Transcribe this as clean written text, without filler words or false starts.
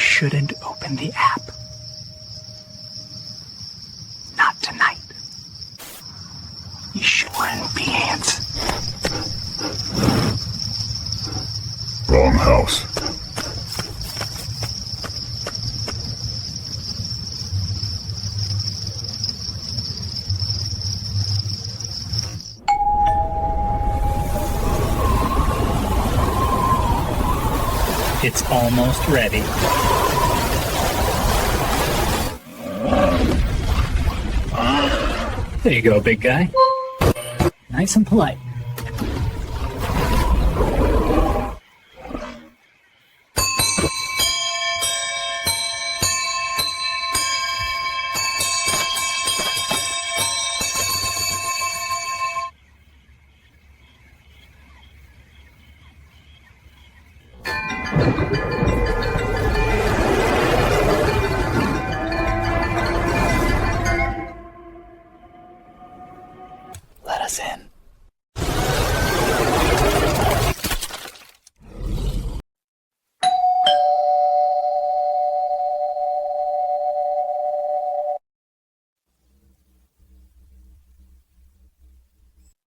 shouldn't open the app. Not tonight. You shouldn't be ants. Wrong house. It's almost ready. There you go, big guy. Nice and polite. Let us in.